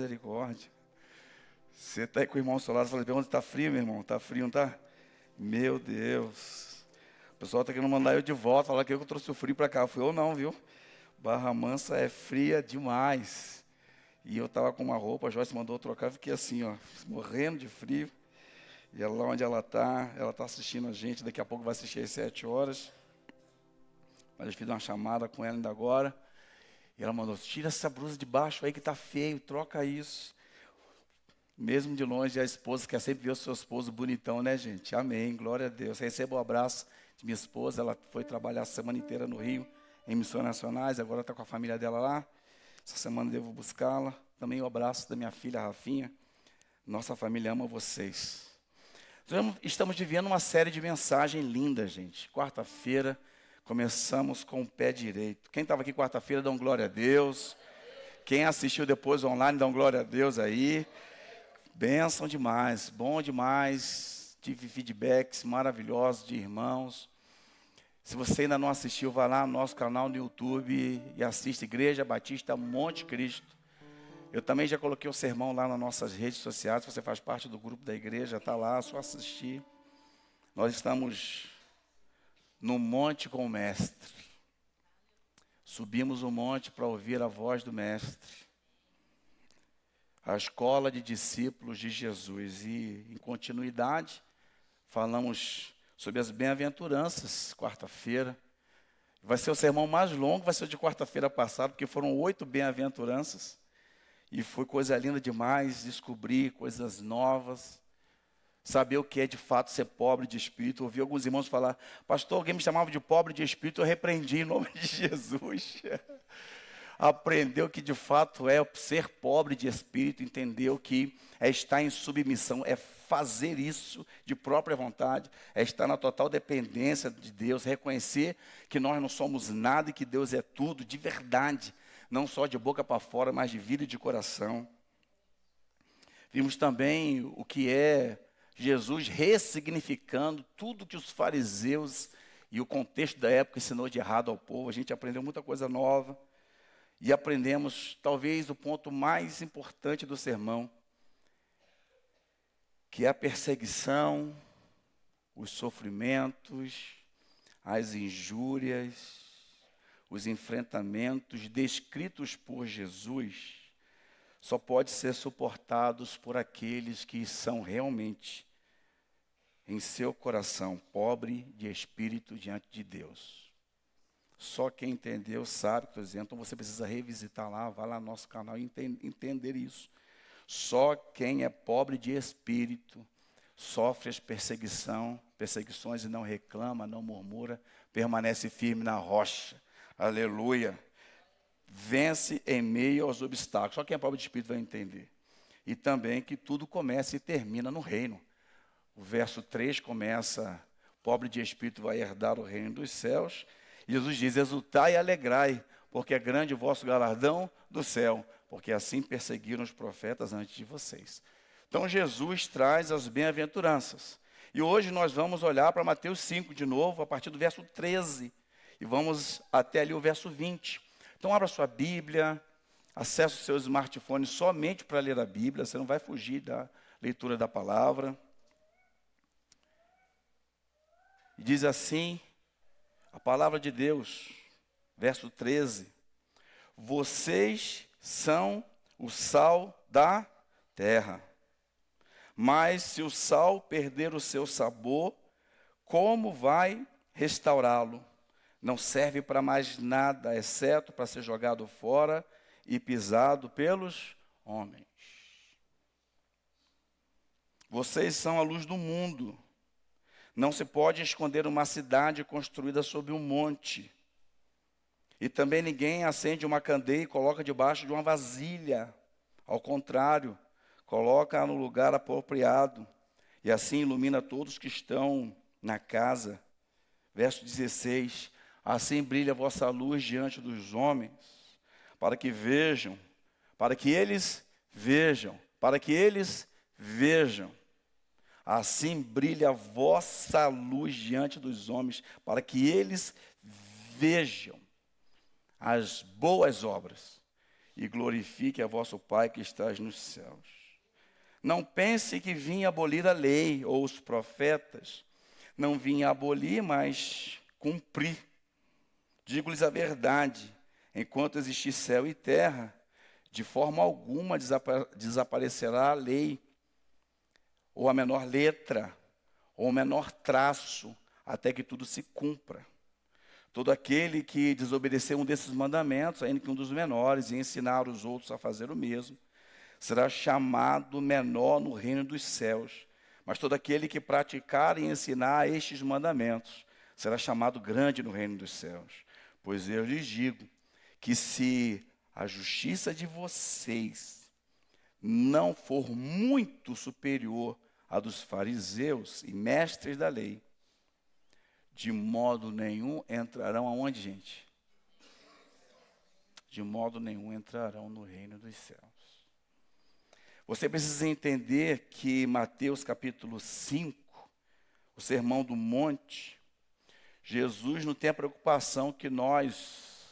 Misericórdia. Você está aí com o irmão Solado, falando, pergunta, está frio, meu irmão? Está frio, não está? Meu Deus. O pessoal está querendo mandar eu de volta, falar que eu trouxe o frio para cá. Fui eu não, viu? Barra Mansa é fria demais. E eu estava com uma roupa, a Joyce mandou eu trocar, eu fiquei assim, ó, morrendo de frio. E ela, lá onde ela está assistindo a gente, daqui a pouco vai assistir às 7 horas. Mas eu fiz uma chamada com ela ainda agora. E ela mandou, tira essa blusa de baixo aí que está feio, troca isso. Mesmo de longe, a esposa quer sempre ver o seu esposo bonitão, né, gente? Amém, glória a Deus. Recebo o abraço de minha esposa, ela foi trabalhar a semana inteira no Rio, em missões nacionais, agora está com a família dela lá. Essa semana devo buscá-la. Também o abraço da minha filha, Rafinha. Nossa família ama vocês. Estamos vivendo uma série de mensagens lindas, gente. Quarta-feira, começamos com o pé direito. Quem estava aqui quarta-feira, dá glória a Deus. Quem assistiu depois online, dá glória a Deus aí. Bênção demais, bom demais. Tive feedbacks maravilhosos de irmãos. Se você ainda não assistiu, vá lá no nosso canal no YouTube e assista Igreja Batista Monte Cristo. Eu também já coloquei o sermão lá nas nossas redes sociais. Se você faz parte do grupo da igreja, está lá, é só assistir. Nós estamos no monte com o Mestre. Subimos o monte para ouvir a voz do Mestre. A escola de discípulos de Jesus. E, em continuidade, falamos sobre as bem-aventuranças, quarta-feira. Vai ser o sermão mais longo, vai ser o de quarta-feira passada, porque foram 8 bem-aventuranças. E foi coisa linda demais, descobrir coisas novas, saber o que é de fato ser pobre de espírito. Ouvi alguns irmãos falar, pastor, alguém me chamava de pobre de espírito, eu repreendi em nome de Jesus. Aprendeu que de fato é ser pobre de espírito, entendeu que é estar em submissão, é fazer isso de própria vontade, é estar na total dependência de Deus, reconhecer que nós não somos nada e que Deus é tudo, de verdade, não só de boca para fora, mas de vida e de coração. Vimos também o que é Jesus ressignificando tudo que os fariseus e o contexto da época ensinou de errado ao povo. A gente aprendeu muita coisa nova. E aprendemos, talvez, o ponto mais importante do sermão, que é a perseguição, os sofrimentos, as injúrias, os enfrentamentos descritos por Jesus, só podem ser suportados por aqueles que são realmente, em seu coração, pobre de espírito diante de Deus. Só quem entendeu sabe o que estou dizendo. Então você precisa revisitar lá, vai lá no nosso canal e entender isso. Só quem é pobre de espírito sofre as perseguições e não reclama, não murmura, permanece firme na rocha. Aleluia. Vence em meio aos obstáculos. Só quem é pobre de espírito vai entender. E também que tudo começa e termina no reino. O verso 3 começa, pobre de espírito vai herdar o reino dos céus. Jesus diz, exultai e alegrai, porque é grande o vosso galardão do céu, porque assim perseguiram os profetas antes de vocês. Então Jesus traz as bem-aventuranças. E hoje nós vamos olhar para Mateus 5 de novo, a partir do verso 13, e vamos até ali o verso 20. Então abra sua Bíblia, acesse o seu smartphone somente para ler a Bíblia, você não vai fugir da leitura da palavra. E diz assim, a palavra de Deus, verso 13, vocês são o sal da terra, mas se o sal perder o seu sabor, como vai restaurá-lo? Não serve para mais nada, exceto para ser jogado fora e pisado pelos homens. Vocês são a luz do mundo. Não se pode esconder uma cidade construída sobre um monte. E também ninguém acende uma candeia e coloca debaixo de uma vasilha. Ao contrário, coloca no lugar apropriado. E assim ilumina todos que estão na casa. Verso 16. Assim brilha a vossa luz diante dos homens, para que vejam, para que eles vejam. Assim brilha a vossa luz diante dos homens, para que eles vejam as boas obras e glorifique a vosso Pai que estás nos céus. Não pense que vim abolir a lei ou os profetas. Não vim abolir, mas cumprir. Digo-lhes a verdade, enquanto existir céu e terra, de forma alguma desaparecerá a lei, ou a menor letra, ou o menor traço, até que tudo se cumpra. Todo aquele que desobedecer um desses mandamentos, ainda que um dos menores, e ensinar os outros a fazer o mesmo, será chamado menor no reino dos céus. Mas todo aquele que praticar e ensinar estes mandamentos, será chamado grande no reino dos céus. Pois eu lhes digo que se a justiça de vocês não for muito superior à dos fariseus e mestres da lei, de modo nenhum entrarão aonde, gente? De modo nenhum entrarão no reino dos céus. Você precisa entender que Mateus capítulo 5, o Sermão do Monte, Jesus não tem a preocupação que nós,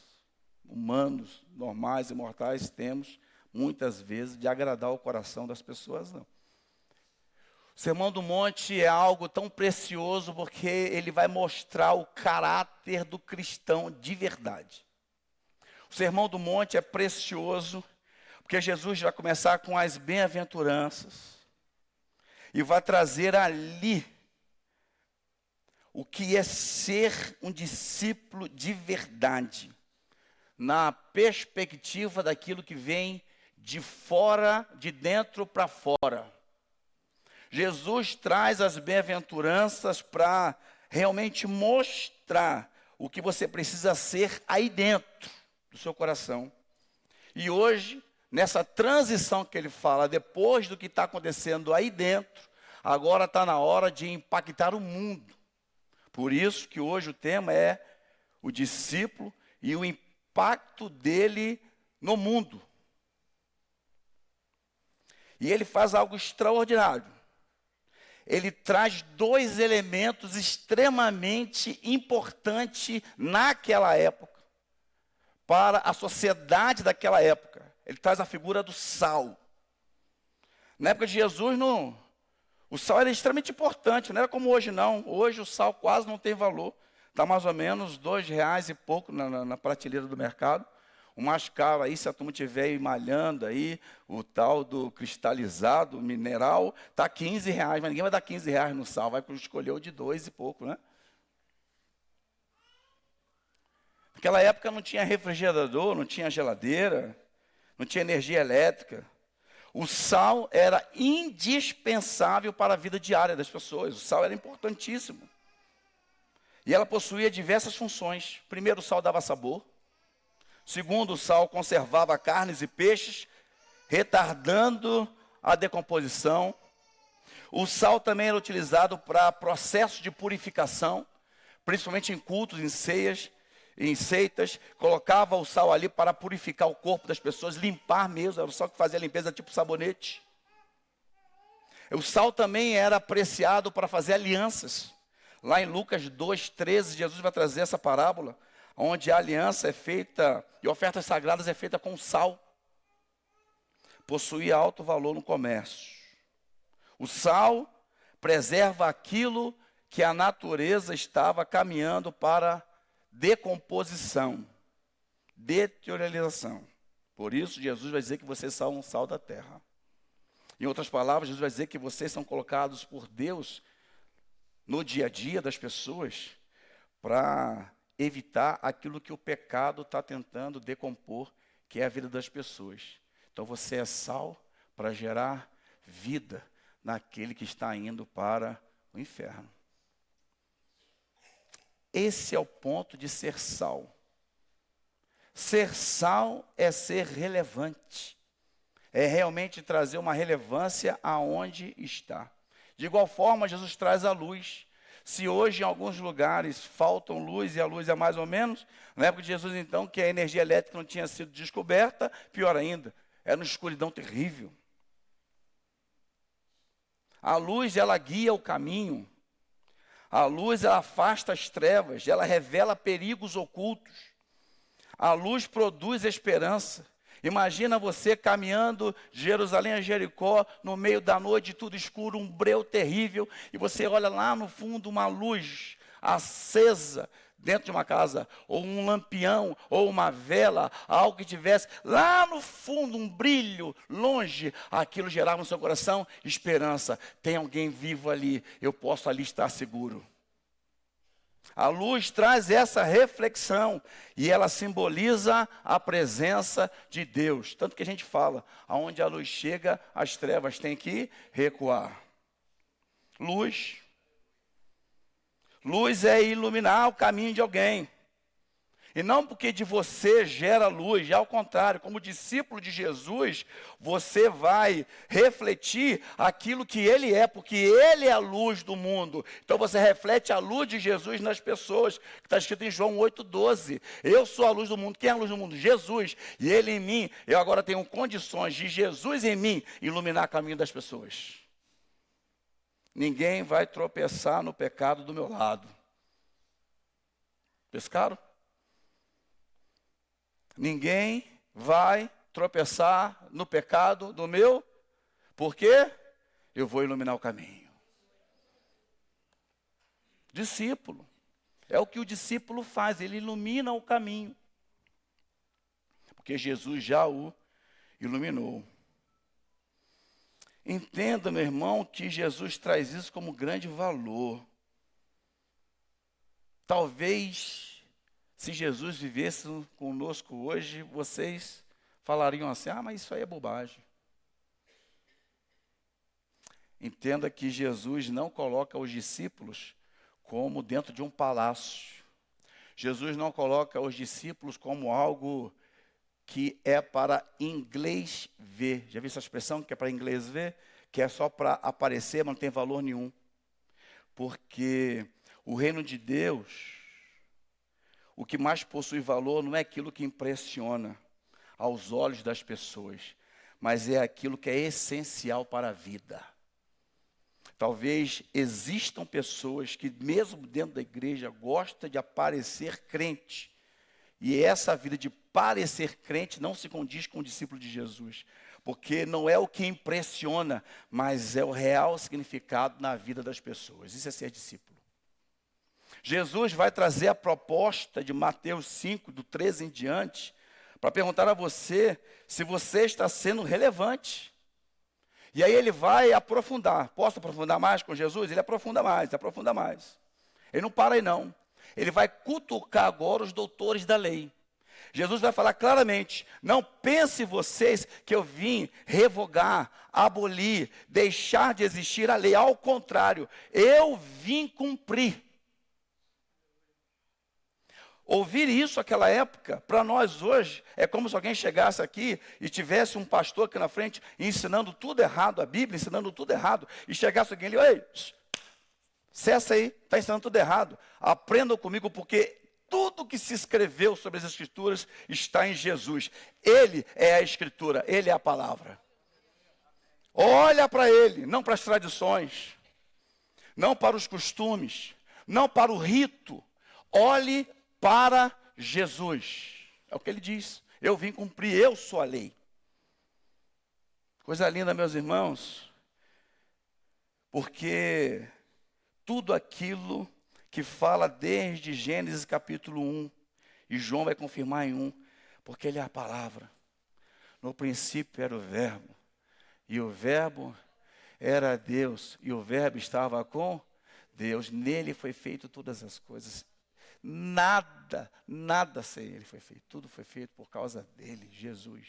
humanos, normais e mortais, temos, muitas vezes, de agradar o coração das pessoas, não. O Sermão do Monte é algo tão precioso porque ele vai mostrar o caráter do cristão de verdade. O Sermão do Monte é precioso porque Jesus vai começar com as bem-aventuranças e vai trazer ali o que é ser um discípulo de verdade, na perspectiva daquilo que vem de fora, de dentro para fora. Jesus traz as bem-aventuranças para realmente mostrar o que você precisa ser aí dentro do seu coração. E hoje, nessa transição que ele fala, depois do que está acontecendo aí dentro, agora está na hora de impactar o mundo. Por isso que hoje o tema é o discípulo e o impacto dele no mundo. E ele faz algo extraordinário. Ele traz dois elementos extremamente importantes naquela época, para a sociedade daquela época. Ele traz a figura do sal. Na época de Jesus, o sal era extremamente importante, não era como hoje não. Hoje o sal quase não tem valor. Está mais ou menos R$2 e pouco na prateleira do mercado. O mais caro aí, se a turma estiver malhando aí, o tal do cristalizado, mineral, está R$15, mas ninguém vai dar R$15 no sal, vai escolher o de 2 e pouco, né? Naquela época não tinha refrigerador, não tinha geladeira, não tinha energia elétrica. O sal era indispensável para a vida diária das pessoas. O sal era importantíssimo. E ela possuía diversas funções. Primeiro, o sal dava sabor. Segundo, o sal conservava carnes e peixes, retardando a decomposição. O sal também era utilizado para processo de purificação, principalmente em cultos, em ceias, em seitas. Colocava o sal ali para purificar o corpo das pessoas, limpar mesmo, era o sal que fazia a limpeza tipo sabonete. O sal também era apreciado para fazer alianças. Lá em Lucas 2,13, Jesus vai trazer essa parábola, onde a aliança é feita, e ofertas sagradas é feita com sal. Possuía alto valor no comércio. O sal preserva aquilo que a natureza estava caminhando para decomposição, deteriorização. Por isso, Jesus vai dizer que vocês são o sal da terra. Em outras palavras, Jesus vai dizer que vocês são colocados por Deus no dia a dia das pessoas para evitar aquilo que o pecado está tentando decompor, que é a vida das pessoas. Então você é sal para gerar vida naquele que está indo para o inferno. Esse é o ponto de ser sal. Ser sal é ser relevante. É realmente trazer uma relevância aonde está. De igual forma, Jesus traz a luz. Se hoje em alguns lugares faltam luz e a luz é mais ou menos, na época de Jesus então, que a energia elétrica não tinha sido descoberta, pior ainda, era uma escuridão terrível. A luz, ela guia o caminho. A luz, ela afasta as trevas, ela revela perigos ocultos. A luz produz esperança. Imagina você caminhando de Jerusalém a Jericó, no meio da noite, tudo escuro, um breu terrível, e você olha lá no fundo uma luz acesa dentro de uma casa, ou um lampião, ou uma vela, algo que tivesse lá no fundo um brilho, longe, aquilo gerava no seu coração esperança. Tem alguém vivo ali, eu posso ali estar seguro. A luz traz essa reflexão e ela simboliza a presença de Deus. Tanto que a gente fala, aonde a luz chega, as trevas têm que recuar. Luz. Luz é iluminar o caminho de alguém. E não porque de você gera luz, ao contrário, como discípulo de Jesus, você vai refletir aquilo que Ele é, porque Ele é a luz do mundo. Então você reflete a luz de Jesus nas pessoas, que está escrito em João 8,12. Eu sou a luz do mundo. Quem é a luz do mundo? Jesus. E Ele em mim, eu agora tenho condições de Jesus em mim iluminar o caminho das pessoas. Ninguém vai tropeçar no pecado do meu lado. Pescaram? Ninguém vai tropeçar no pecado do meu, porque eu vou iluminar o caminho. Discípulo, é o que o discípulo faz, ele ilumina o caminho. Porque Jesus já o iluminou. Entenda, meu irmão, que Jesus traz isso como grande valor. Talvez, se Jesus vivesse conosco hoje, vocês falariam assim, mas isso aí é bobagem. Entenda que Jesus não coloca os discípulos como dentro de um palácio. Jesus não coloca os discípulos como algo que é para inglês ver. Já viu essa expressão que é para inglês ver? Que é só para aparecer, mas não tem valor nenhum. Porque o reino de Deus, o que mais possui valor não é aquilo que impressiona aos olhos das pessoas, mas é aquilo que é essencial para a vida. Talvez existam pessoas que mesmo dentro da igreja gostam de aparecer crente. E essa vida de parecer crente não se condiz com o discípulo de Jesus. Porque não é o que impressiona, mas é o real significado na vida das pessoas. Isso é ser discípulo. Jesus vai trazer a proposta de Mateus 5, do 13 em diante, para perguntar a você se você está sendo relevante. E aí ele vai aprofundar. Posso aprofundar mais com Jesus? Ele aprofunda mais, aprofunda mais. Ele não para aí não. Ele vai cutucar agora os doutores da lei. Jesus vai falar claramente, não pense vocês que eu vim revogar, abolir, deixar de existir a lei. Ao contrário, eu vim cumprir. Ouvir isso naquela época, para nós hoje, é como se alguém chegasse aqui e tivesse um pastor aqui na frente ensinando tudo errado, a Bíblia ensinando tudo errado, e chegasse alguém ali, ei, cessa aí, está ensinando tudo errado, aprendam comigo porque tudo que se escreveu sobre as Escrituras está em Jesus. Ele é a Escritura, Ele é a palavra. Olha para Ele, não para as tradições, não para os costumes, não para o rito, olhe para Jesus. É o que ele diz. Eu vim cumprir, eu sou a lei. Coisa linda, meus irmãos. Porque tudo aquilo que fala desde Gênesis capítulo 1, e João vai confirmar em 1, porque ele é a palavra. No princípio era o verbo, e o verbo era Deus, e o verbo estava com Deus. Nele foi feito todas as coisas. Nada sem ele foi feito. Tudo foi feito por causa dele, Jesus.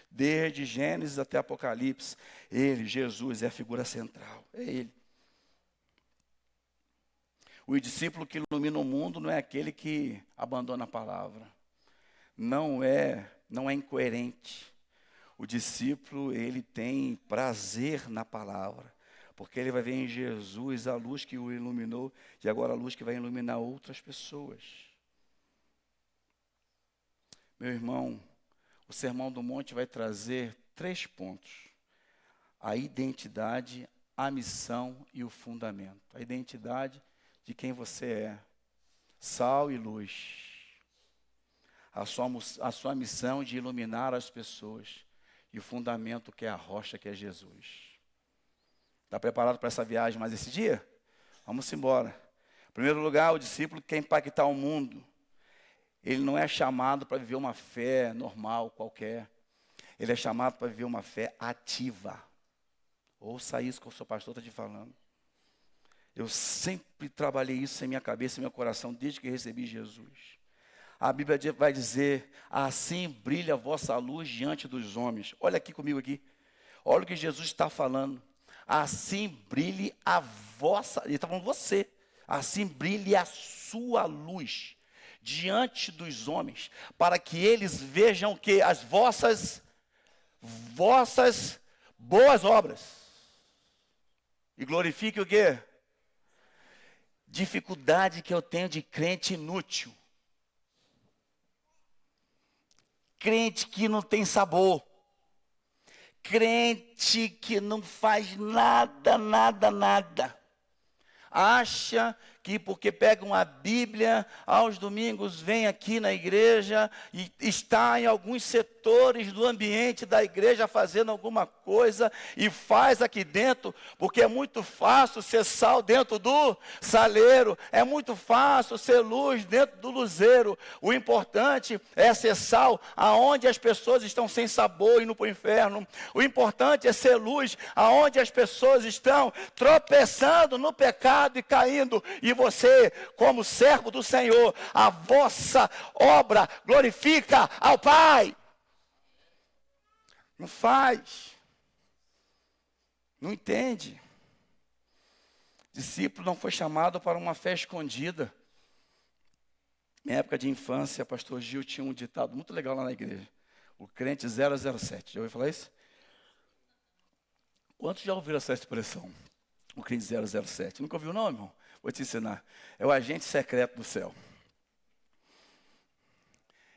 Desde Gênesis até Apocalipse, ele, Jesus, é a figura central. É ele. O discípulo que ilumina o mundo não é aquele que abandona a palavra. Não é incoerente. O discípulo, ele tem prazer na palavra. Porque ele vai ver em Jesus a luz que o iluminou e agora a luz que vai iluminar outras pessoas. Meu irmão, o Sermão do Monte vai trazer 3 pontos. A identidade, a missão e o fundamento. A identidade de quem você é. Sal e luz. a sua missão de iluminar as pessoas. E o fundamento que é a rocha, que é Jesus. Está preparado para essa viagem mais esse dia? Vamos embora. Em primeiro lugar, o discípulo quer impactar o mundo. Ele não é chamado para viver uma fé normal, qualquer. Ele é chamado para viver uma fé ativa. Ouça isso que o seu pastor está te falando. Eu sempre trabalhei isso em minha cabeça e meu coração, desde que recebi Jesus. A Bíblia vai dizer, assim brilha a vossa luz diante dos homens. Olha aqui comigo aqui. Olha o que Jesus está falando. Assim brilhe a vossa, ele está falando você. Assim brilhe a sua luz diante dos homens, para que eles vejam que as vossas boas obras. E glorifique o quê? Dificuldade que eu tenho de crente inútil. Crente que não tem sabor. Crente que não faz nada. Acha que porque pegam a Bíblia, aos domingos vem aqui na igreja e está em alguns setores do ambiente da igreja fazendo alguma coisa e faz aqui dentro, porque é muito fácil ser sal dentro do saleiro, é muito fácil ser luz dentro do luzeiro. O importante é ser sal aonde as pessoas estão sem sabor e indo para o inferno. O importante é ser luz aonde as pessoas estão tropeçando no pecado e caindo. E você, como servo do Senhor, a vossa obra glorifica ao Pai. Não faz. Não entende. Discípulo não foi chamado para uma fé escondida. Na época de infância, pastor Gil tinha um ditado muito legal lá na igreja. O crente 007. Já ouviu falar isso? Quantos já ouviram essa expressão? O crente 007. Nunca ouviu não, irmão? Vou te ensinar. É o agente secreto do céu.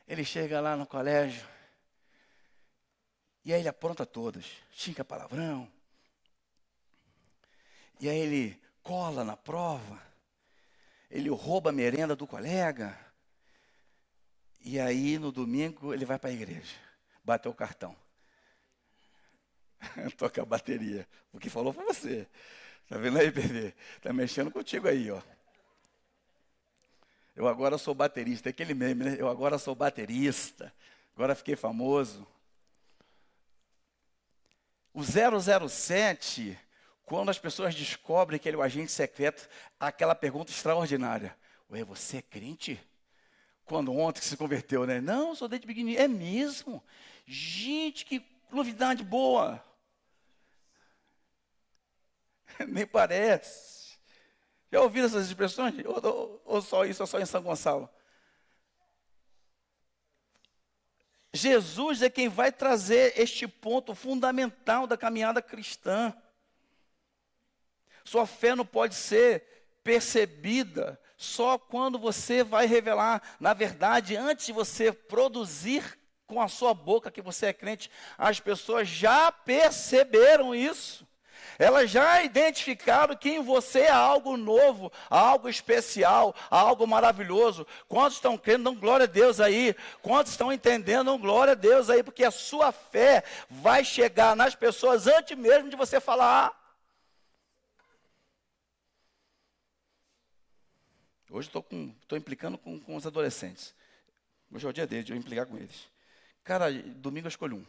Ele chega lá no colégio. E aí ele apronta todas. Xinga palavrão. E aí ele cola na prova. Ele rouba a merenda do colega. E aí no domingo ele vai para a igreja. Bateu o cartão. Toca a bateria. O que falou foi você. Está vendo aí, PV? Está mexendo contigo aí, ó. Eu agora sou baterista. É aquele meme, né? Eu agora sou baterista. Agora fiquei famoso. O 007, quando as pessoas descobrem que ele é o agente secreto, aquela pergunta extraordinária. Ué, você é crente? Quando ontem que se converteu, né? Não, sou desde pequenininho. É mesmo? Gente, que novidade boa. Nem parece. Já ouviram essas expressões? Ou só isso, ou só em São Gonçalo? Jesus é quem vai trazer este ponto fundamental da caminhada cristã. Sua fé não pode ser percebida só quando você vai revelar. Na verdade, antes de você produzir com a sua boca que você é crente, as pessoas já perceberam isso. Elas já identificaram que em você há algo novo, algo especial, algo maravilhoso. Quantos estão crendo, dão glória a Deus aí. Quantos estão entendendo, dão glória a Deus aí. Porque a sua fé vai chegar nas pessoas antes mesmo de você falar. Hoje estou implicando com os adolescentes. Hoje é o dia deles, de eu implicar com eles. Cara, domingo eu escolho um.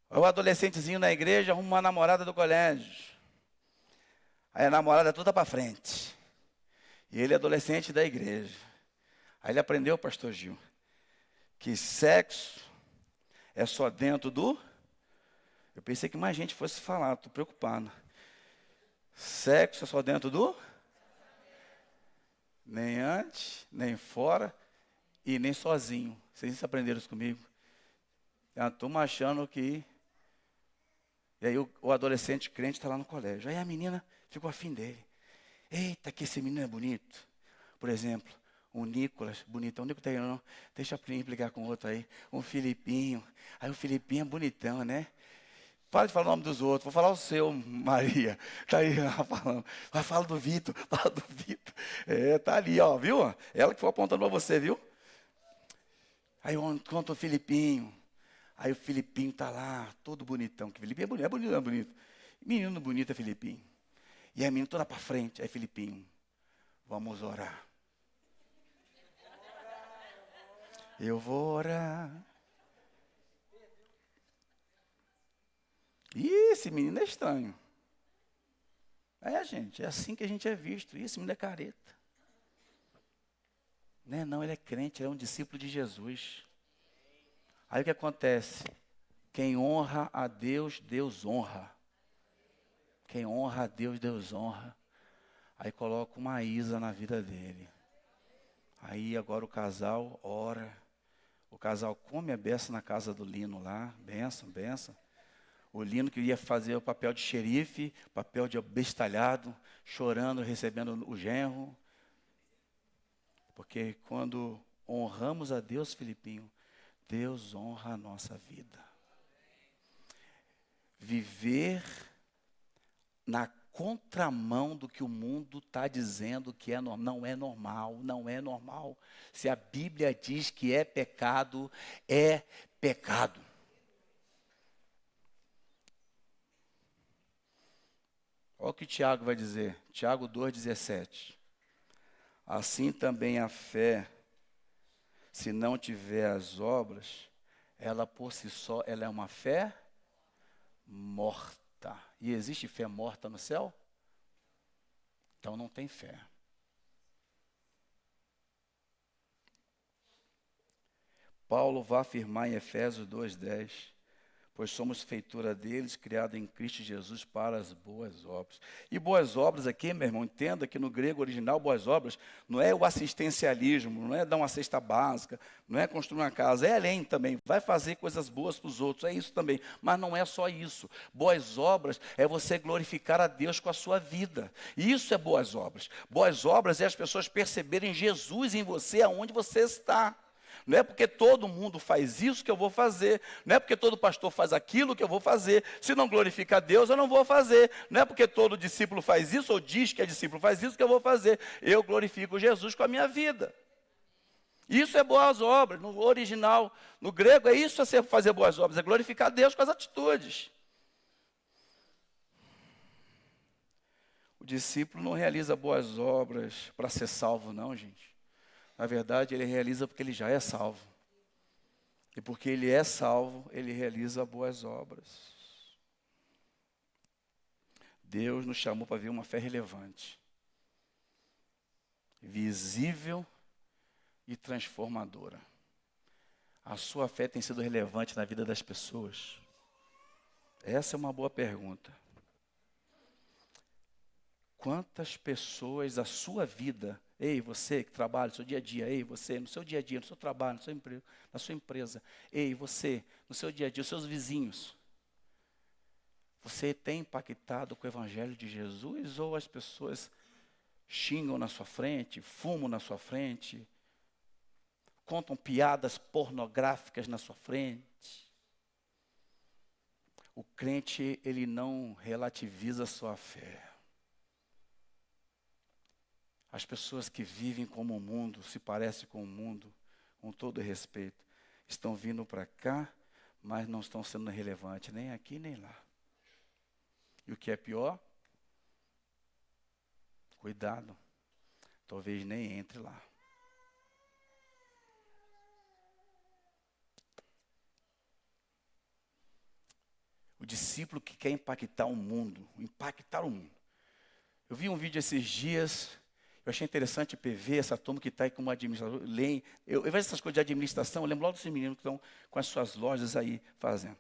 O adolescentezinho na igreja arruma uma namorada do colégio. Aí a namorada toda para frente. E ele é adolescente da igreja. Aí ele aprendeu, pastor Gil, que sexo é só dentro do... Eu pensei que mais gente fosse falar, estou preocupado. Sexo é só dentro do... Nem antes, nem fora e nem sozinho. Vocês aprenderam isso comigo? A turma achando que... E aí o adolescente crente está lá no colégio. Aí a menina ficou afim dele. Eita, que esse menino é bonito. Por exemplo, o Nicolas, bonitão. O Nicolas está aí, não. Deixa eu implicar com outro aí. Um Filipinho. Aí o Filipinho é bonitão, né? Para de falar o nome dos outros. Vou falar o seu, Maria. Está aí falando. Vai falar do Vitor. Fala do Vitor. É, tá ali, ó. Viu? Ela que foi apontando para você, viu? Aí eu encontro o Filipinho. Aí o Filipinho está lá, todo bonitão. Que Filipinho é bonito, não é bonito. Menino bonito é Filipinho. E a menina toda para frente. Aí Filipinho, vamos orar. Eu vou orar. Ih, esse menino é estranho. É, gente, é assim que a gente é visto. Ih, esse menino é careta. Não, ele é crente, ele é um discípulo de Jesus. Aí o que acontece? Quem honra a Deus, Deus honra. Quem honra a Deus, Deus honra. Aí coloca uma Isa na vida dele. Aí agora o casal ora. O casal come a beça na casa do Lino lá. Benção, benção. O Lino que ia fazer o papel de xerife, papel de abestalhado, chorando, recebendo o genro. Porque quando honramos a Deus, Filipinho, Deus honra a nossa vida. Viver na contramão do que o mundo está dizendo que é não é normal, não é normal. Se a Bíblia diz que é pecado, é pecado. Olha o que Tiago vai dizer, Tiago 2,17. Assim também a fé, se não tiver as obras, ela por si só, ela é uma fé morta. E existe fé morta no céu? Então não tem fé. Paulo vai afirmar em Efésios 2,10, pois somos feitura deles, criada em Cristo Jesus para as boas obras. E boas obras aqui, meu irmão, entenda que no grego original, boas obras, não é o assistencialismo, não é dar uma cesta básica, não é construir uma casa, é além também, vai fazer coisas boas para os outros, é isso também, mas não é só isso. Boas obras é você glorificar a Deus com a sua vida, e isso é boas obras. Boas obras é as pessoas perceberem Jesus em você, aonde você está. Não é porque todo mundo faz isso que eu vou fazer. Não é porque todo pastor faz aquilo que eu vou fazer. Se não glorifica a Deus, eu não vou fazer. Não é porque todo discípulo faz isso ou diz que é discípulo faz isso que eu vou fazer. Eu glorifico Jesus com a minha vida. Isso é boas obras. No original, no grego, é isso é fazer boas obras. É glorificar a Deus com as atitudes. O discípulo não realiza boas obras para ser salvo, não, gente. Na verdade, ele realiza porque ele já é salvo. E porque ele é salvo, ele realiza boas obras. Deus nos chamou para ver uma fé relevante, visível e transformadora. A sua fé tem sido relevante na vida das pessoas? Essa é uma boa pergunta. Quantas pessoas a sua vida, ei, você que trabalha no seu dia a dia, ei, você no seu dia a dia, no seu trabalho, no seu emprego, na sua empresa, ei, você no seu dia a dia, os seus vizinhos, você tem impactado com o Evangelho de Jesus ou as pessoas xingam na sua frente, fumam na sua frente, contam piadas pornográficas na sua frente? O crente, ele não relativiza a sua fé. As pessoas que vivem como o mundo, se parecem com o mundo, com todo respeito, estão vindo para cá, mas não estão sendo relevantes, nem aqui nem lá. E o que é pior? Cuidado, talvez nem entre lá. O discípulo que quer impactar o mundo, Eu vi um vídeo esses dias. Eu achei interessante ver essa turma que está aí como administrador. Eu vejo essas coisas de administração, eu lembro logo desses meninos que estão com as suas lojas aí fazendo.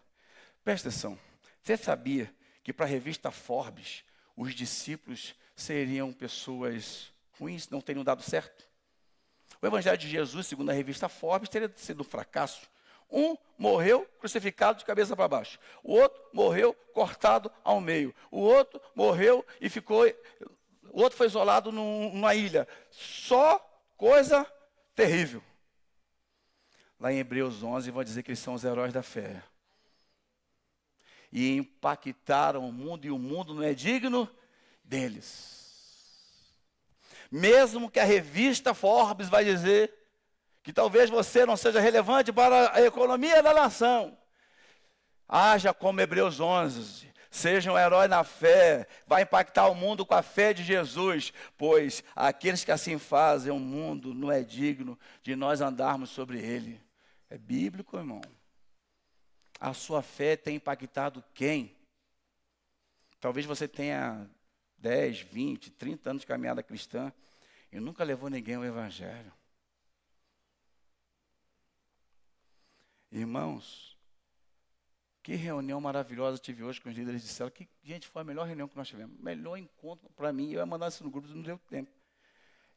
Presta atenção. Você sabia que para a revista Forbes, os discípulos seriam pessoas ruins, não teriam dado certo? O Evangelho de Jesus, segundo a revista Forbes, teria sido um fracasso. Um morreu crucificado de cabeça para baixo. O outro morreu cortado ao meio. O outro morreu e ficou... O outro foi isolado numa ilha. Só coisa terrível. Lá em Hebreus 11, vai dizer que eles são os heróis da fé. E impactaram o mundo, e o mundo não é digno deles. Mesmo que a revista Forbes vai dizer que talvez você não seja relevante para a economia da nação. Haja como Hebreus 11, seja um herói na fé, vai impactar o mundo com a fé de Jesus, pois aqueles que assim fazem, o mundo não é digno de nós andarmos sobre ele. É bíblico, irmão. A sua fé tem impactado quem? Talvez você tenha 10, 20, 30 anos de caminhada cristã e nunca levou ninguém ao Evangelho. Irmãos, que reunião maravilhosa tive hoje com os líderes de célula. Gente, foi a melhor reunião que nós tivemos. Melhor encontro para mim. Eu ia mandar isso no grupo, não deu tempo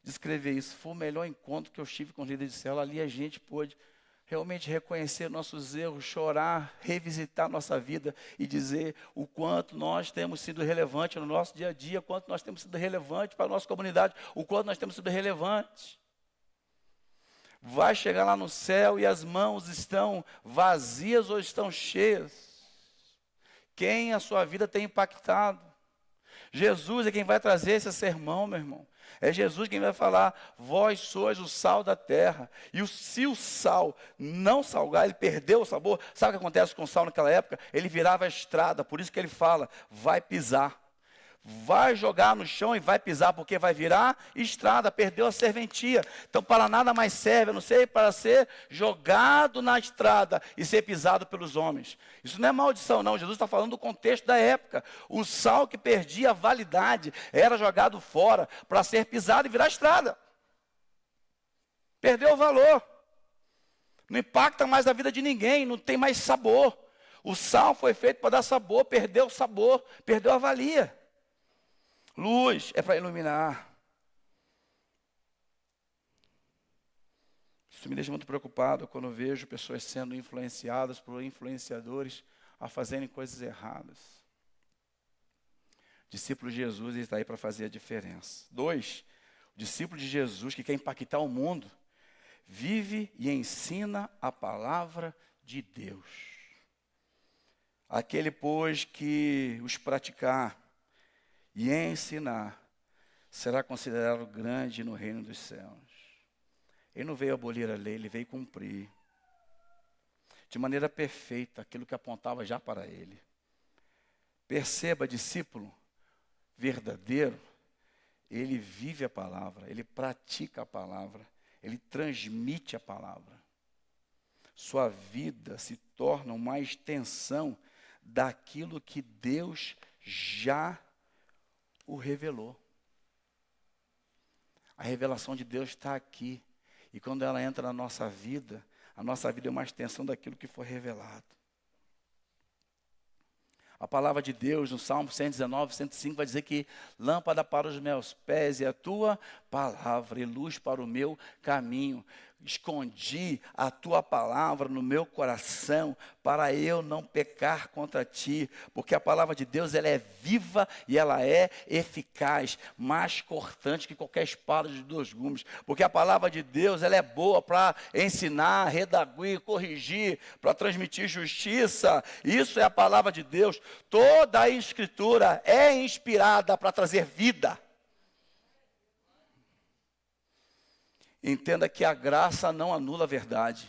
de escrever isso. Foi o melhor encontro que eu tive com os líderes de célula. Ali a gente pôde realmente reconhecer nossos erros, chorar, revisitar nossa vida e dizer o quanto nós temos sido relevantes no nosso dia a dia, o quanto nós temos sido relevantes para a nossa comunidade, o quanto nós temos sido relevantes. Vai chegar lá no céu e as mãos estão vazias ou estão cheias? Quem a sua vida tem impactado? Jesus é quem vai trazer esse sermão, meu irmão. É Jesus quem vai falar, vós sois o sal da terra. E se o sal não salgar, ele perdeu o sabor. Sabe o que acontece com o sal naquela época? Ele virava a estrada, por isso que ele fala, vai pisar. Vai jogar no chão e vai pisar, porque vai virar estrada, perdeu a serventia. Então para nada mais serve, a não ser para ser jogado na estrada e ser pisado pelos homens. Isso não é maldição não, Jesus está falando do contexto da época. O sal que perdia a validade era jogado fora para ser pisado e virar estrada. Perdeu o valor. Não impacta mais a vida de ninguém, não tem mais sabor. O sal foi feito para dar sabor, perdeu o sabor, perdeu a valia. Luz é para iluminar. Isso me deixa muito preocupado quando vejo pessoas sendo influenciadas por influenciadores a fazerem coisas erradas. Discípulo de Jesus está aí para fazer a diferença. 2, o discípulo de Jesus que quer impactar o mundo, vive e ensina a palavra de Deus. Aquele, pois, que os praticar e ensinar, será considerado grande no reino dos céus. Ele não veio abolir a lei, ele veio cumprir. De maneira perfeita, aquilo que apontava já para ele. Perceba, discípulo verdadeiro, ele vive a palavra, ele pratica a palavra, ele transmite a palavra. Sua vida se torna uma extensão daquilo que Deus já o revelou. A revelação de Deus está aqui. E quando ela entra na nossa vida, a nossa vida é uma extensão daquilo que foi revelado. A palavra de Deus, no Salmo 119, 105, vai dizer que lâmpada para os meus pés é a tua palavra e luz para o meu caminho. Escondi a tua palavra no meu coração para eu não pecar contra ti, porque a palavra de Deus ela é viva e ela é eficaz, mais cortante que qualquer espada de 2 gumes, porque a palavra de Deus ela é boa para ensinar, redarguir, corrigir, para transmitir justiça. Isso é a palavra de Deus. Toda a escritura é inspirada para trazer vida. Entenda que a graça não anula a verdade.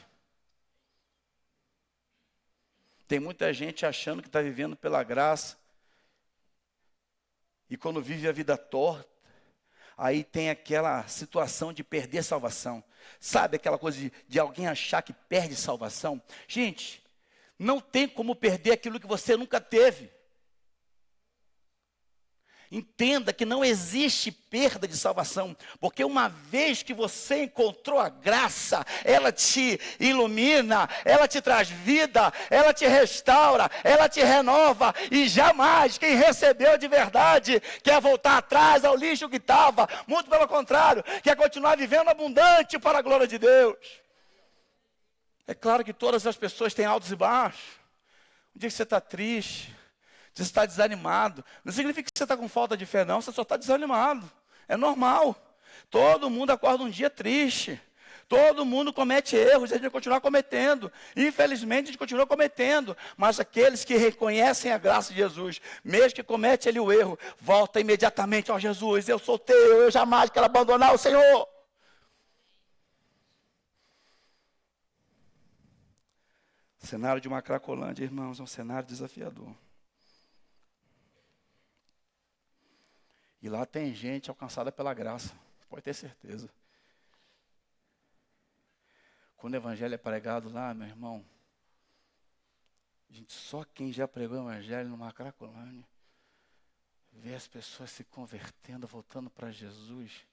Tem muita gente achando que está vivendo pela graça. E quando vive a vida torta, aí tem aquela situação de perder salvação. Sabe aquela coisa de alguém achar que perde salvação? Gente, não tem como perder aquilo que você nunca teve. Entenda que não existe perda de salvação, porque uma vez que você encontrou a graça, ela te ilumina, ela te traz vida, ela te restaura, ela te renova, e jamais quem recebeu de verdade quer voltar atrás ao lixo que estava, muito pelo contrário, quer continuar vivendo abundante para a glória de Deus. É claro que todas as pessoas têm altos e baixos. Um dia que você está triste, você está desanimado, não significa que você está com falta de fé não, você só está desanimado, é normal. Todo mundo acorda um dia triste, todo mundo comete erros, a gente vai continuar cometendo, infelizmente a gente continua cometendo, mas aqueles que reconhecem a graça de Jesus, mesmo que comete ele o erro, volta imediatamente ao Jesus, eu sou teu, eu jamais quero abandonar o Senhor. O cenário de uma Cracolândia, irmãos, é um cenário desafiador. E lá tem gente alcançada pela graça, pode ter certeza. Quando o evangelho é pregado lá, meu irmão, gente, só quem já pregou o evangelho numa Cracolândia, vê as pessoas se convertendo, voltando para Jesus,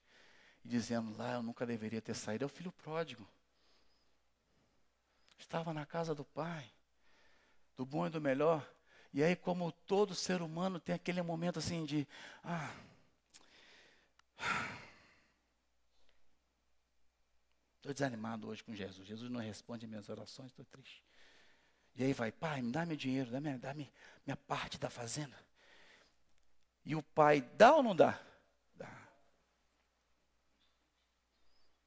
e dizendo, lá eu nunca deveria ter saído. É o filho pródigo. Estava na casa do pai, do bom e do melhor. E aí, como todo ser humano tem aquele momento assim de, estou desanimado hoje com Jesus. Jesus não responde minhas orações, estou triste. E aí vai, pai, me dá meu dinheiro, dá minha parte da fazenda. E o pai dá ou não dá? Dá.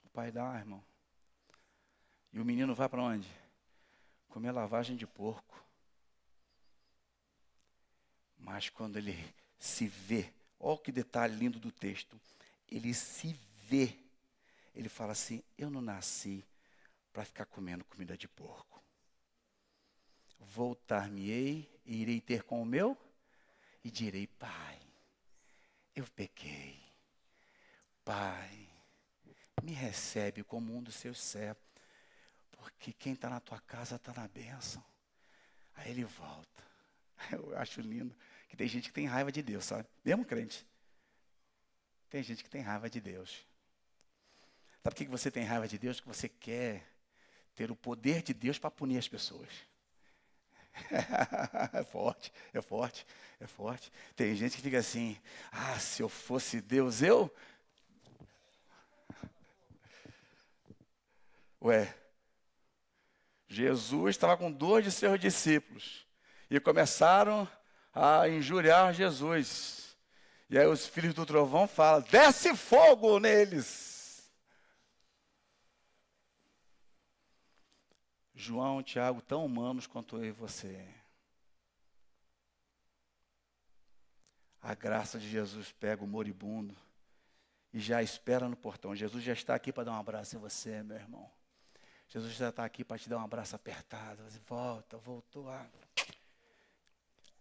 O pai dá, irmão. E o menino vai para onde? Comer lavagem de porco. Mas quando ele se vê, olha que detalhe lindo do texto. Ele se vê. Ele fala assim, eu não nasci para ficar comendo comida de porco. Voltar-me-ei e irei ter com o meu e direi, pai, eu pequei. Pai, me recebe como um dos seus servos, porque quem está na tua casa está na bênção. Aí ele volta. Eu acho lindo que tem gente que tem raiva de Deus, sabe? Mesmo crente. Tem gente que tem raiva de Deus. Sabe por que você tem raiva de Deus? Que você quer ter o poder de Deus para punir as pessoas. É forte, é forte, é forte. Tem gente que fica assim, se eu fosse Deus, eu... Ué, Jesus estava com 2 de seus discípulos e começaram a injuriar Jesus. E aí os filhos do trovão falam, desce fogo neles. João e Tiago, tão humanos quanto eu e você. A graça de Jesus pega o moribundo e já espera no portão. Jesus já está aqui para dar um abraço em você, meu irmão. Jesus já está aqui para te dar um abraço apertado. Você volta, voltou.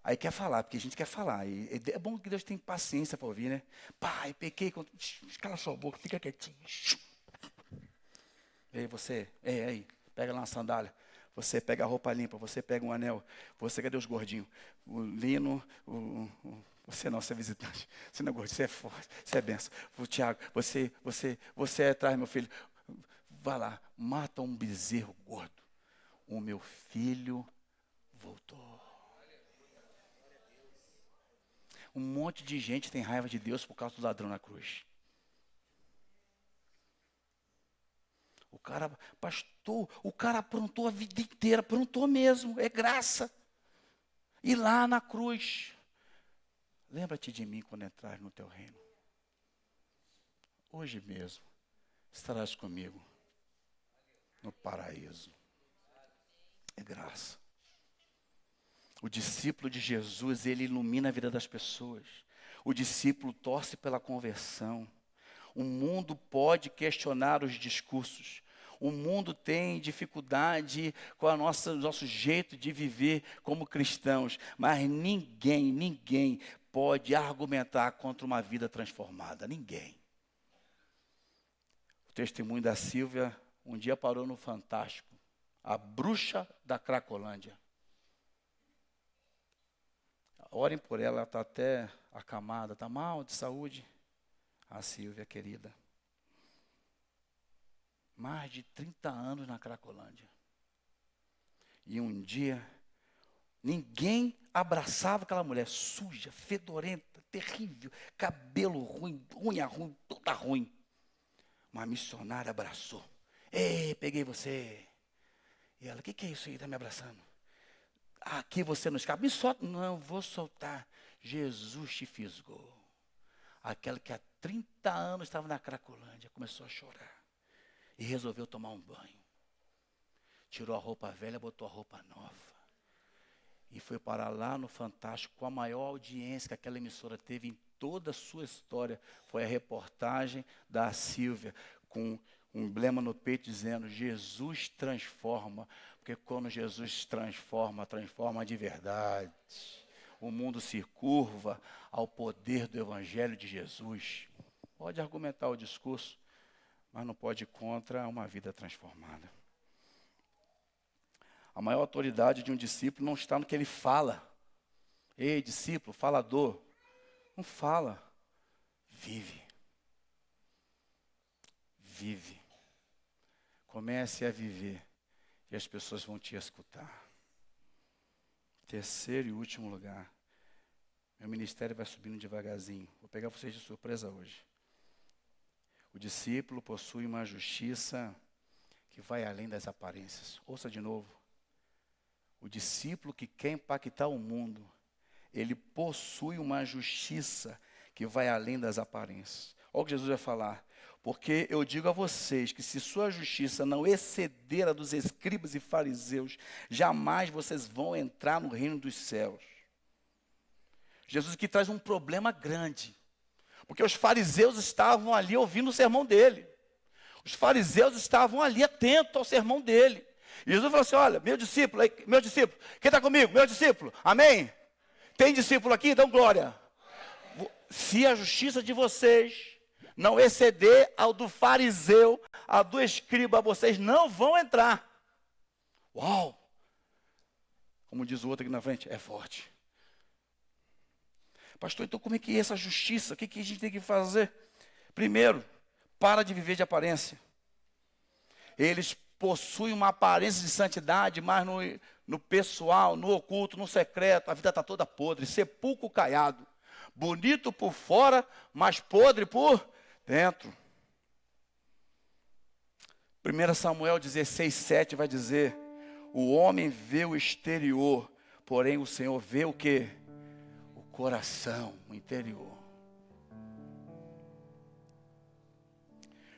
Aí quer falar, porque a gente quer falar. E é bom que Deus tem paciência para ouvir, né? Pai, pequei. Cala sua boca, fica quietinho. E aí você, aí, pega lá uma sandália. Você pega a roupa limpa, você pega um anel. Você, cadê os gordinhos? O Lino, você não, você é visitante. Você não é gordo, você é forte, você é benção. O Tiago, você é atrás, meu filho. Vá lá, mata um bezerro gordo. O meu filho voltou. Um monte de gente tem raiva de Deus por causa do ladrão na cruz. O cara, pastor, o cara aprontou a vida inteira, aprontou mesmo, é graça. E lá na cruz, lembra-te de mim quando entrar no teu reino. Hoje mesmo, estarás comigo no paraíso. É graça. O discípulo de Jesus, ele ilumina a vida das pessoas. O discípulo torce pela conversão. O mundo pode questionar os discursos. O mundo tem dificuldade com o nosso jeito de viver como cristãos. Mas ninguém pode argumentar contra uma vida transformada. Ninguém. O testemunho da Silvia um dia parou no Fantástico. A bruxa da Cracolândia. Orem por ela, ela está até acamada, está mal de saúde. A Silvia, querida. Mais de 30 anos na Cracolândia. E um dia, ninguém abraçava aquela mulher suja, fedorenta, terrível, cabelo ruim, unha ruim, toda ruim. Uma missionária abraçou. Ei, peguei você. E ela, o que é isso aí, está me abraçando? Aqui você não escapa. Me solta. Não, vou soltar. Jesus te fisgou. Aquela que há 30 anos estava na Cracolândia, começou a chorar. E resolveu tomar um banho. Tirou a roupa velha, botou a roupa nova. E foi parar lá no Fantástico, com a maior audiência que aquela emissora teve em toda a sua história. Foi a reportagem da Silvia, com um emblema no peito dizendo: Jesus transforma, porque quando Jesus transforma, transforma de verdade. O mundo se curva ao poder do Evangelho de Jesus. Pode argumentar o discurso, mas não pode ir contra uma vida transformada. A maior autoridade de um discípulo não está no que ele fala. Ei, discípulo, falador, não fala, vive. Vive. Comece a viver e as pessoas vão te escutar. Terceiro e último lugar. Meu ministério vai subindo devagarzinho. Vou pegar vocês de surpresa hoje. O discípulo possui uma justiça que vai além das aparências. Ouça de novo. O discípulo que quer impactar o mundo, ele possui uma justiça que vai além das aparências. Olha o que Jesus vai falar. Porque eu digo a vocês que se sua justiça não exceder a dos escribas e fariseus, jamais vocês vão entrar no reino dos céus. Jesus aqui traz um problema grande. Porque os fariseus estavam ali ouvindo o sermão dele. Os fariseus estavam ali atentos ao sermão dele. E Jesus falou assim: olha, meu discípulo, quem está comigo? Meu discípulo, amém? Tem discípulo aqui? Dão glória. Se a justiça de vocês não exceder ao do fariseu, ao do escriba, vocês não vão entrar. Uau! Como diz o outro aqui na frente, é forte. Pastor, então como é que é essa justiça? O que a gente tem que fazer? Primeiro, para de viver de aparência. Eles possuem uma aparência de santidade, mas no pessoal, no oculto, no secreto, a vida está toda podre, sepulcro caiado. Bonito por fora, mas podre por dentro. 1 Samuel 16:7 vai dizer: o homem vê o exterior, porém o Senhor vê o quê? O coração, o interior.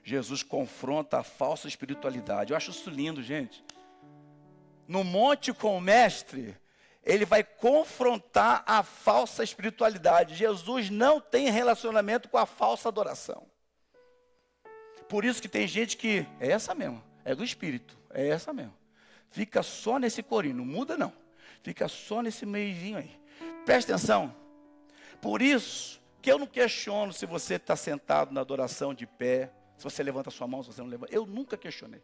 Jesus confronta a falsa espiritualidade. Eu acho isso lindo, gente. No monte com o mestre, ele vai confrontar a falsa espiritualidade. Jesus não tem relacionamento com a falsa adoração. Por isso que tem gente que, é essa mesmo, é do espírito, é essa mesmo. Fica só nesse corinho, não muda não. Fica só nesse meiozinho aí. Presta atenção. Por isso que eu não questiono se você está sentado na adoração de pé, se você levanta a sua mão, se você não levanta. Eu nunca questionei.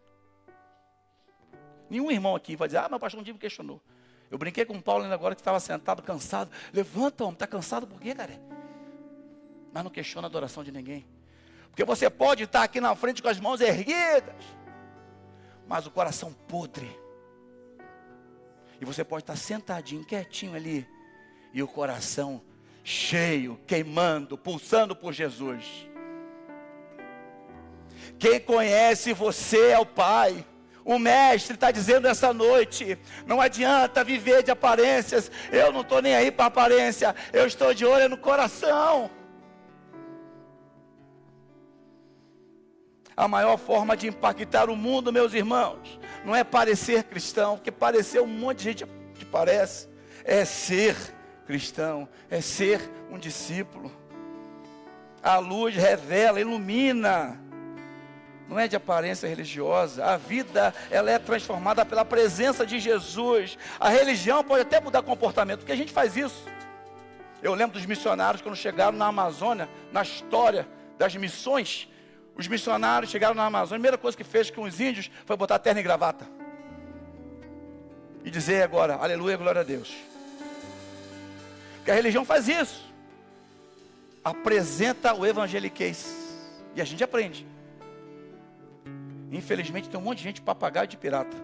Nenhum irmão aqui vai dizer: ah, meu pastor um dia me questionou. Eu brinquei com o Paulo ainda agora que estava sentado, cansado. Levanta, homem, está cansado por quê, cara? Mas não questiona a adoração de ninguém. Porque você pode estar aqui na frente com as mãos erguidas, mas o coração podre. E você pode estar sentadinho, quietinho ali, e o coração cheio, queimando, pulsando por Jesus. Quem conhece você é o Pai. O mestre está dizendo essa noite: não adianta viver de aparências. Eu não estou nem aí para aparência, eu estou de olho no coração. A maior forma de impactar o mundo, meus irmãos, não é parecer cristão, porque parecer um monte de gente que parece. É ser cristão, é ser um discípulo. A luz revela, ilumina. Não é de aparência religiosa. A vida, ela é transformada pela presença de Jesus. A religião pode até mudar comportamento, porque a gente faz isso. Eu lembro dos missionários quando chegaram na Amazônia, na história das missões. Os missionários chegaram na Amazônia, a primeira coisa que fez com os índios foi botar terno e gravata. E dizer agora, aleluia, glória a Deus. Porque a religião faz isso. Apresenta o evangeliquez. E a gente aprende. Infelizmente tem um monte de gente papagaio de pirata.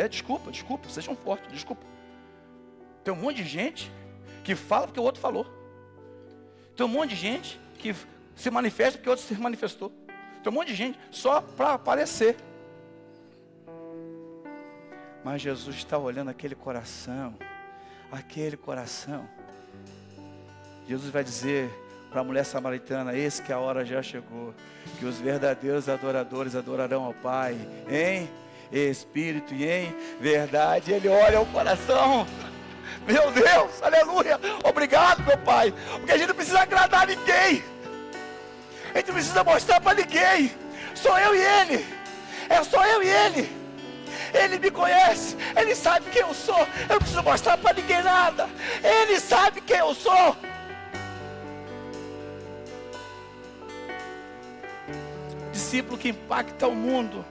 Desculpa, sejam fortes, desculpa. Tem um monte de gente que fala porque o outro falou. Tem um monte de gente que se manifesta porque o outro se manifestou. Tem um monte de gente só para aparecer. Mas Jesus está olhando aquele coração. Aquele coração. Jesus vai dizer para a mulher samaritana: eis que a hora já chegou, que os verdadeiros adoradores adorarão ao Pai em espírito e em verdade. Ele olha o coração. Meu Deus, aleluia, obrigado, meu Pai, porque a gente não precisa agradar ninguém, a gente não precisa mostrar para ninguém, sou eu e Ele. É só eu e Ele. Ele me conhece. Ele sabe quem eu sou. Eu não preciso mostrar para ninguém nada. Ele sabe quem eu sou. Discípulo que impacta o mundo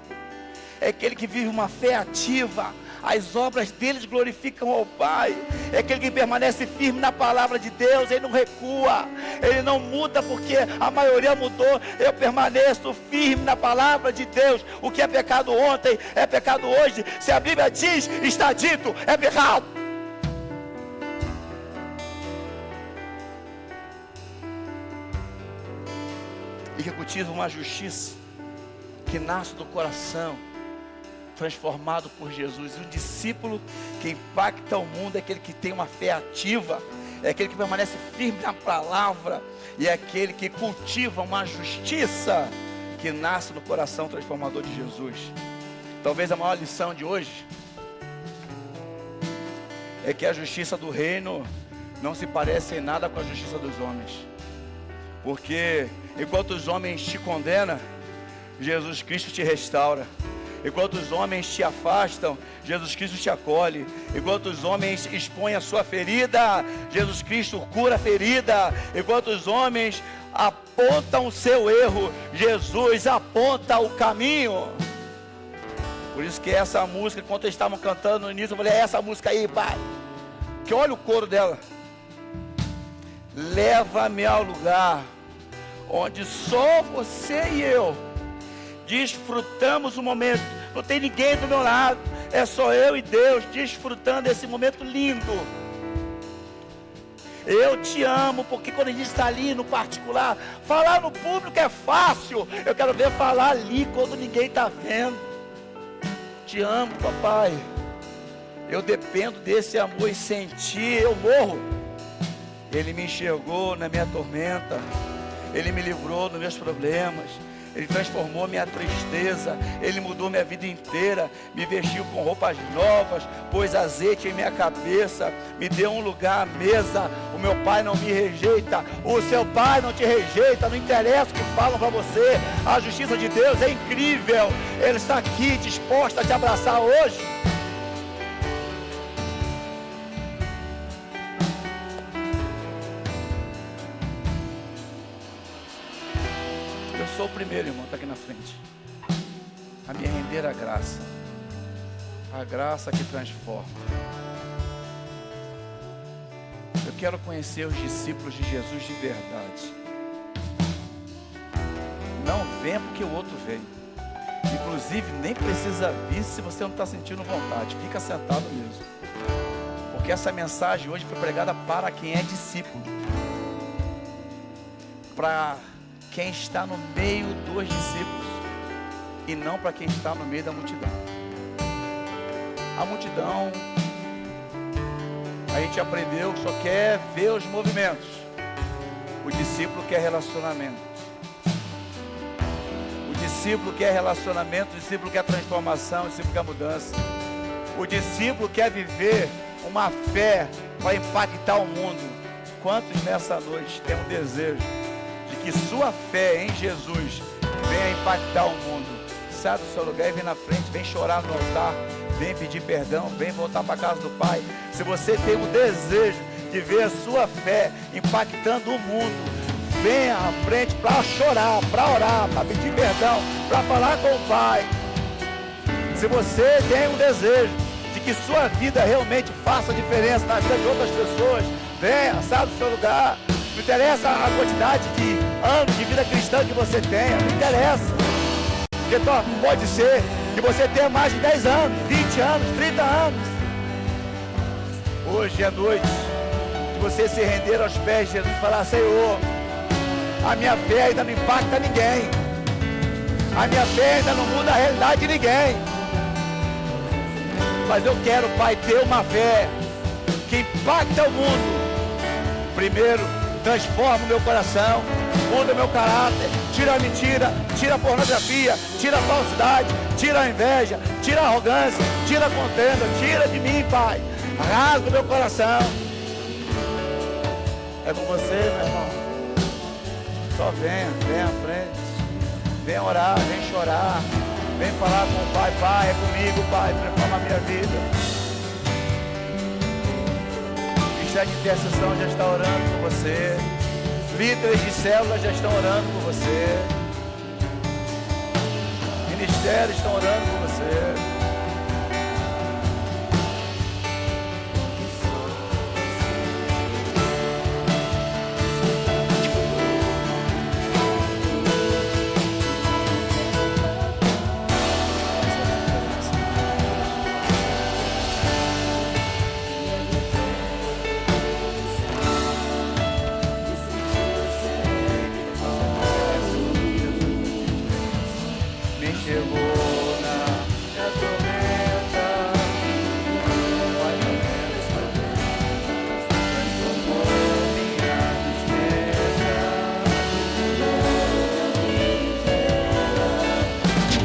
é aquele que vive uma fé ativa. As obras deles glorificam ao Pai. É aquele que permanece firme na palavra de Deus. Ele não recua, ele não muda porque a maioria mudou. Eu permaneço firme na palavra de Deus. O que é pecado ontem é pecado hoje. Se a Bíblia diz, está dito, é pecado. E que cultiva uma justiça que nasce do coração transformado por Jesus. Um discípulo que impacta o mundo é aquele que tem uma fé ativa, é aquele que permanece firme na palavra, e é aquele que cultiva uma justiça que nasce no coração transformador de Jesus. Talvez a maior lição de hoje é que a justiça do reino não se parece em nada com a justiça dos homens, porque enquanto os homens te condenam, Jesus Cristo te restaura. Enquanto os homens te afastam, Jesus Cristo te acolhe. Enquanto os homens expõem a sua ferida, Jesus Cristo cura a ferida. Enquanto os homens apontam o seu erro, Jesus aponta o caminho. Por isso que essa música, enquanto eles estavam cantando no início, eu falei, é essa música aí, Pai. Que olha o coro dela. Leva-me ao lugar onde só você e eu desfrutamos o momento. Não tem ninguém do meu lado, é só eu e Deus desfrutando desse momento lindo. Eu te amo, porque quando a gente está ali no particular, falar no público é fácil. Eu quero ver falar ali quando ninguém está vendo. Te amo, papai. Eu dependo desse amor, e sem ti eu morro. Ele me enxergou na minha tormenta, Ele me livrou dos meus problemas, Ele transformou minha tristeza, Ele mudou minha vida inteira, me vestiu com roupas novas, pôs azeite em minha cabeça, me deu um lugar à mesa. O meu pai não me rejeita, o seu pai não te rejeita, não interessa o que falam para você. A justiça de Deus é incrível, Ele está aqui disposto a te abraçar hoje. Eu sou o primeiro, irmão, está aqui na frente, a me render à graça, a graça que transforma. Eu quero conhecer os discípulos de Jesus de verdade. Não vem porque o outro vem. Inclusive, nem precisa vir se você não está sentindo vontade. Fica sentado mesmo, porque essa mensagem hoje foi pregada para quem é discípulo, para quem está no meio dos discípulos, e não para quem está no meio da multidão. A multidão, a gente aprendeu que só quer ver os movimentos. O discípulo quer relacionamento. O discípulo quer relacionamento, o discípulo quer transformação, o discípulo quer mudança. O discípulo quer viver uma fé para impactar o mundo. Quantos nessa noite têm um desejo de que sua fé em Jesus venha impactar o mundo? Sai do seu lugar e vem na frente, vem chorar no altar, vem pedir perdão, vem voltar para a casa do Pai. Se você tem um desejo de ver a sua fé impactando o mundo, venha à frente para chorar, para orar, para pedir perdão, para falar com o Pai. Se você tem um desejo de que sua vida realmente faça diferença na vida de outras pessoas, venha, sai do seu lugar. Não interessa a quantidade de anos de vida cristã que você tenha, não interessa. Porque pode ser que você tenha mais de 10 anos, 20 anos, 30 anos. Hoje é noite de você se render aos pés de Jesus e falar: Senhor, a minha fé ainda não impacta ninguém, a minha fé ainda não muda a realidade de ninguém, mas eu quero, Pai, ter uma fé que impacta o mundo. Primeiro, transforma o meu coração, muda o meu caráter, tira a mentira, tira a pornografia, tira a falsidade, tira a inveja, tira a arrogância, tira a contenda, tira de mim, Pai, rasga o meu coração. É com você, meu irmão. Só venha à frente. Vem orar, vem chorar. Vem falar com o Pai. Pai, é comigo, Pai, transforma a minha vida. Ministério de intercessão já está orando por você. Líderes de célula já estão orando por você. Ministérios estão orando por você.